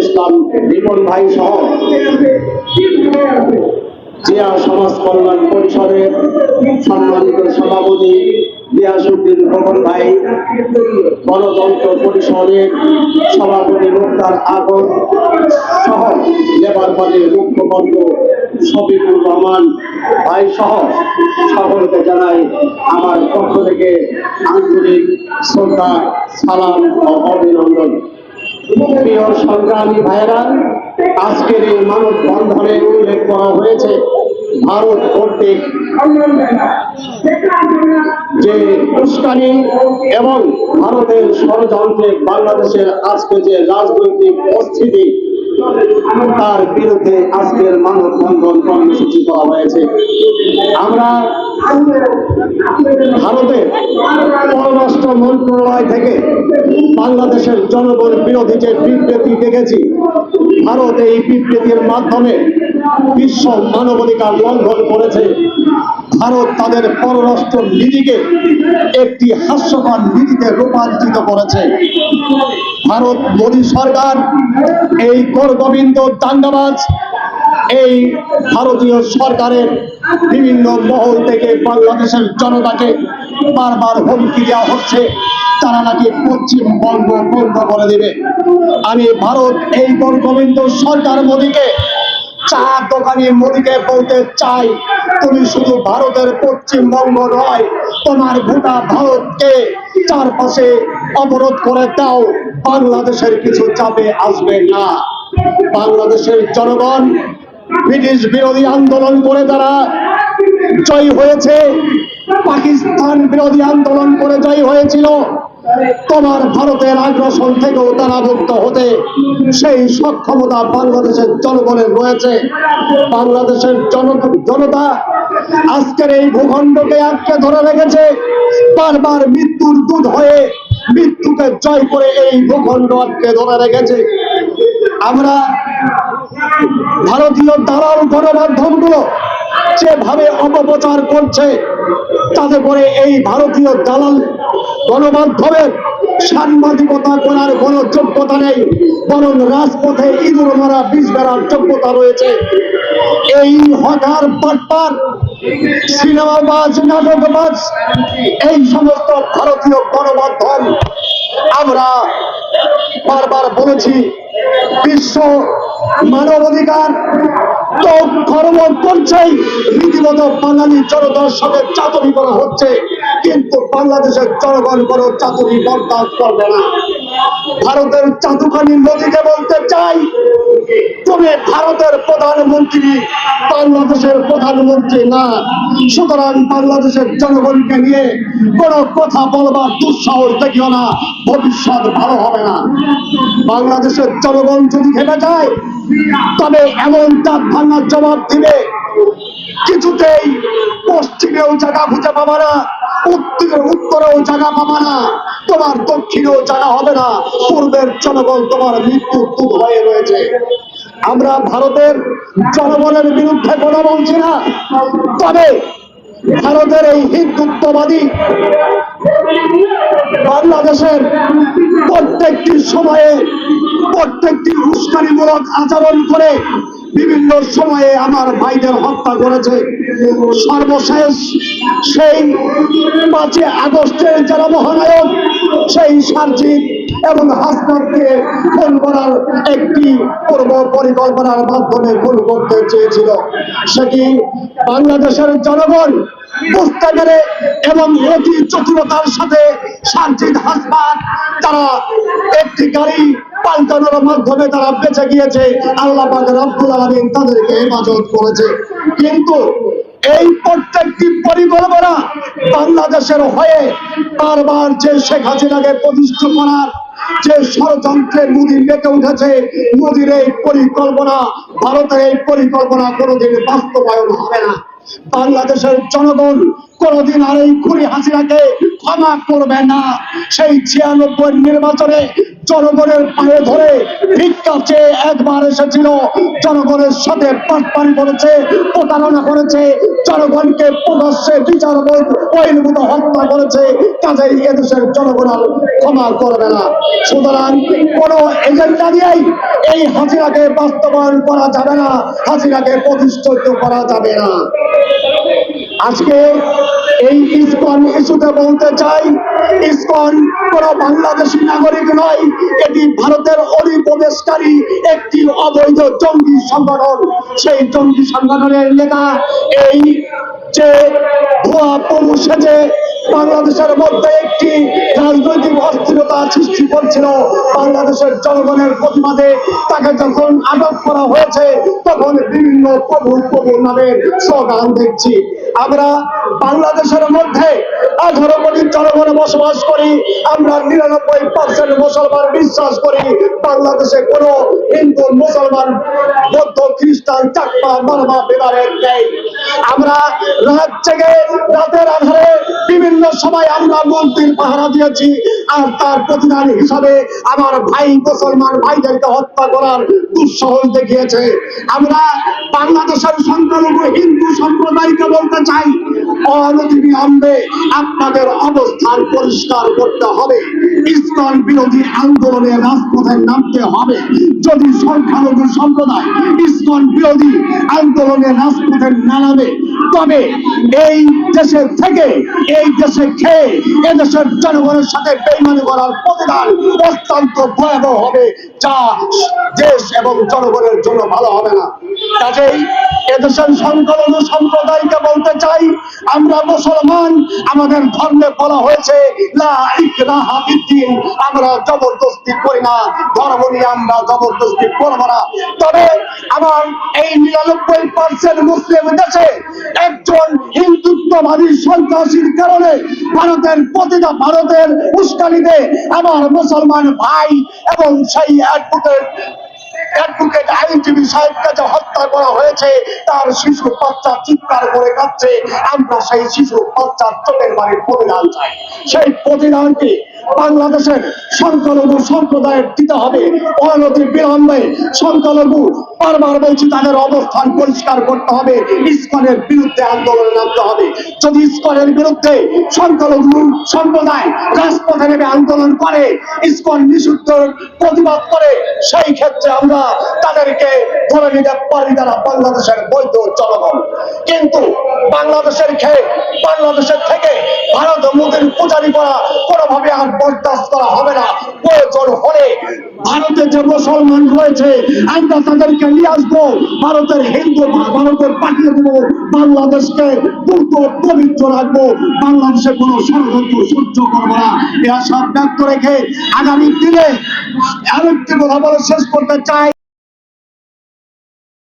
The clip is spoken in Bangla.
ইসলাম রিপন ভাই সহ জিয়া সমাজ কল্যাণ পরিষদের সম্মানিত সভাপতি গিয়াসউদ্দিন খোকন ভাই, গণতন্ত্র পরিষদের সভাপতি মুক্তার আগর সহ লেবার পার্টির মুখ্যমন্ত্রী শফিকুর রহমান ভাই সহ সকলকে জানাই আমার পক্ষ থেকে আন্তরিক শ্রদ্ধা, সালাম ও অভিনন্দন। প্রিয় সংগ্রামী ভাইয়েরা, আজকের এই মানববন্ধনে উল্লেখ করা হয়েছে ভারত কর্তৃক যে উস্কানি এবং ভারতের ষড়যন্ত্রে বাংলাদেশের আজকে যে রাজনৈতিক পরিস্থিতি তার বিরুদ্ধে আজকের মানববন্ধন কর্মসূচি করা হয়েছে। আমরা ভারতের পররাষ্ট্র মন্ত্রণালয় থেকে বাংলাদেশের জনগণ বিরোধী যে বিবৃতি দেখেছি, ভারত এই বিবৃতির মাধ্যমে বিশ্ব মানবাধিকার লঙ্ঘন করেছে। ভারত তাদের পররাষ্ট্র নীতিকে একটি হাস্যকর নীতিতে রূপান্তরিত করেছে। ভারত মোদী সরকার এই গোবিন্দ দাঙ্গাবাজ এই ভারতীয় সরকারের বিভিন্ন মহল থেকে বাংলাদেশের জনতাকে বারবার হুমকি দেওয়া হচ্ছে তারা নাকি পশ্চিমবঙ্গ বন্ধ করে দেবে। আমি ভারত এই গোবিন্দ সরকার মোদীকে, চা দোকানি মোদীকে বলতে চাই, তুমি শুধু ভারতের পশ্চিমবঙ্গ নয়, তোমার গোটা ভারতকে চারপাশে অবরোধ করে দাও, বাংলাদেশের কিছু চাপে আসবে না। বাংলাদেশের জনগণ ব্রিটিশ বিরোধী আন্দোলন করে তারা জয়ী হয়েছে, পাকিস্তান বিরোধী আন্দোলন করে জয়ী হয়েছিল। তোমার ভারতের আগ্রাসন থেকেও তারা মুক্ত হতে সেই সক্ষমতা বাংলাদেশের জনগণের রয়েছে। বাংলাদেশের জনতা আজকের এই ভূখণ্ডকে আটকে ধরে রেখেছে, বারবার মৃত্যুর দূত হয়ে মৃত্যুকে জয় করে এই ভূখণ্ড আটকে ধরে রেখেছে। আমরা ভারতীয় দালাল গণমাধ্যমগুলো যেভাবে অপপ্রচার করছে, তাতে করে এই ভারতীয় দালাল গণমাধ্যমের সাংবাদিকতা করার কোনো যোগ্যতা নেই, বরং রাজপথে ইঁদুর মারা বিষ বেড়ার যোগ্যতা রয়েছে। এই হকার বাটপার সিনেমাবাজ নাটকবাজ এই সমস্ত ভারতীয় গণমাধ্যম, আমরা বারবার বলেছি বিশ্ব মানবাধিকার তো কর্ম করছেই, রীতিমতো বাঙালি জনতার সাথে চাতুরি করা হচ্ছে, কিন্তু বাংলাদেশের জনগণ কোনো চাতুরি বরদাস্ত করবে না। ভারতের চাতুখানি মোদীকে বলতে চাই, তুমি ভারতের প্রধানমন্ত্রী, বাংলাদেশের প্রধানমন্ত্রী না। সুতরাং বাংলাদেশের জনগণকে নিয়ে কোনো কথা বলবার দুঃসাহস দেখিও না, ভবিষ্যৎ ভালো হবে না। বাংলাদেশের জনগণ যদি খেপে যায় তবে এমন দাঁত ভাঙার জবাব দিলে কিছুতেই পশ্চিমেও জায়গা খুঁজে পাবা না, উত্তরেও জায়গা পাবা না, তোমার দক্ষিণেও জায়গা হবে না। পূর্বের জনগণ তোমার মৃত্যুর দূত হয়ে রয়েছে। আমরা ভারতের জনগণের বিরুদ্ধে কথা বলছি না, তবে ভারতের এই হিন্দুত্ববাদী বাংলাদেশের প্রত্যেকটি সময়ে প্রত্যেকটি উস্কানিমূলক আচরণ করে বিভিন্ন সময়ে আমার ভাইদের হত্যা করেছে। সর্বশেষ সেই 5 আগস্টের যারা মহানায়ক, সেই সার্জিৎ এবং হাসনাতকে খুন করার একটি পূর্ব পরিকল্পনার মাধ্যমে খুন করতে চেয়েছিল, সেটি বাংলাদেশের জনগণ বুঝতে পেরে এবং অতি চতুরতার সাথে সার্জিৎ হাসনাত তারা একটি গাড়ি পাল্টানোর মাধ্যমে তারা বেঁচে গিয়েছে। আল্লাহ পাক রব্বুল আলামিন তাদেরকে হেফাজত করেছে। কিন্তু এই প্রত্যেকটি পরিকল্পনা বাংলাদেশের হয়ে বারবার যে শেখ হাসিনাকে প্রতিষ্ঠা করার যে ষড়যন্ত্রে মোদী মেতে উঠেছে, মোদীর এই পরিকল্পনা, ভারতের এই পরিকল্পনা কোনোদিন বাস্তবায়ন হবে না। বাংলাদেশের জনগণ কোনদিন আর এই খুনি হাসিনাকে ক্ষমা করবে না। সেই 96 নির্বাচনে জনগণের পায়ে ধরে ভিক্ষা চেয়ে একবার এসেছিল, জনগণের সাথে পাটপাড়ি করেছে, প্রতারণা করেছে, জনগণকে প্রকাশ্যে বিচারবোধ বহির্ভূত হত্যা করেছে। কাজেই এদেশের জনগণ আর ক্ষমা করবে না। সুতরাং কোন এজেন্ডা দিয়েই এই হাসিনাকে বাস্তবায়ন করা যাবে না, হাসিনাকে প্রতিষ্ঠিত করা যাবে না। আজকে এই ইসকন ইস্যুতে বলতে চাই, ইসকন কোন বাংলাদেশী নাগরিক নয়, এটি ভারতের অনুপ্রবেশকারী একটি অবৈধ জঙ্গি সংগঠন। সেই জঙ্গি সংগঠনের নেতা এই যে ভুয়া প্রভু সেজে বাংলাদেশের মধ্যে একটি রাজনৈতিক অস্থিরতা সৃষ্টি করছিল, বাংলাদেশের জনগণের প্রতিবাদে তাকে যখন আটক করা হয়েছে তখন বিভিন্ন প্রভু প্রভু নামের স্লোগান দেখছি। আমরা বাংলাদেশের মধ্যে 18 কোটি জনগণ বসবাস করি, আমরা 99% মুসলমান বিশ্বাস করি বাংলাদেশে কোনো হিন্দু মুসলমান বৌদ্ধ খ্রিস্টান চাকমা মারমা বিবাহের নেই। আমরা রাত জেগে রাতের আধারে বিভিন্ন সময় আমরা মন্দির পাহারা দিয়েছি, আর তার প্রতিদান হিসাবে আমার ভাই মুসলমান ভাইদেরকে হত্যা করার দুঃসাহস দেখিয়েছে। আমরা বাংলাদেশের সংখ্যালঘু হিন্দু সম্প্রদায়কে বলতে চাই, অনতিবিলম্বে আপনাদের অবস্থান পরিষ্কার করতে হবে, ইসকন বিরোধী আন্দোলনে রাজপথে নামতে হবে। যদি সংখ্যালঘু সম্প্রদায় ইসকন বিরোধী আন্দোলনে রাজপথে না নামে, তবে এই দেশের থেকে এই দেশে খেয়ে এদেশের জনগণের সাথে বেইমানি করার প্রতিদান অত্যন্ত ভয়াবহ হবে, যা দেশ এবং জনগণের জন্য ভালো হবে না। কাজেই এদেশের সংখ্যালঘু সম্প্রদায়কে বলতে চাই, আমরা মুসলমান, আমাদের ধর্মে বলা হয়েছে লা ইকরাহা ফিদ্দীন, আমরা জবরদস্তি করি না, ধর্ম নিয়ে আমরা জবরদস্তি করব না। তবে আমার এই 99% মুসলিম দেশে একজন হিন্দুত্ববাদী সন্ত্রাসীর কারণে ভারতের উস্কানিতে আমার মুসলমান ভাই এবং সেই অ্যাডভোকেট আইনজীবী সাহেবকে যে হত্যা করা হয়েছে, তার শিশু বাচ্চা চিৎকার করে কাঁদছে, আমরা সেই শিশু বাচ্চার চোখের বাড়ির প্রতিদান চাই। সেই প্রতিদানটি বাংলাদেশের সংখ্যালঘু সম্প্রদায়ের দিতে হবে অনতি বিলম্বে। সংখ্যালঘু বারবার বলছি, তাদের অবস্থান পরিষ্কার করতে হবে, ইসকনের বিরুদ্ধে আন্দোলনে নামতে হবে। যদি ইসকনের বিরুদ্ধে সংখ্যালঘু সম্প্রদায় রাজপথে নেমে আন্দোলন করে, ইসকন নিষিদ্ধের প্রতিবাদ করে, সেই ক্ষেত্রে আমরা তাদেরকে ধরে নিতে পারি তারা বাংলাদেশের বৈধ জনগণ। কিন্তু বাংলাদেশের বাংলাদেশের থেকে ভারত মোদীর পূজারি করা কোনোভাবে আর বরদাস্ত করা হবে না। প্রয়োজন হলে ভারতের যে মুসলমান রয়েছে আমরা তাদেরকে নিয়ে আসবো, ভারতের হিন্দু ভারতের পাঠিয়ে দেবো, বাংলাদেশকে দ্রুত পবিত্র রাখবো, বাংলাদেশে কোনো ষড়যন্ত্র সহ্য করবো না। এ আশা ব্যক্ত রেখে আগামী দিনে আরেকটি কথা বলে শেষ করতে চাই।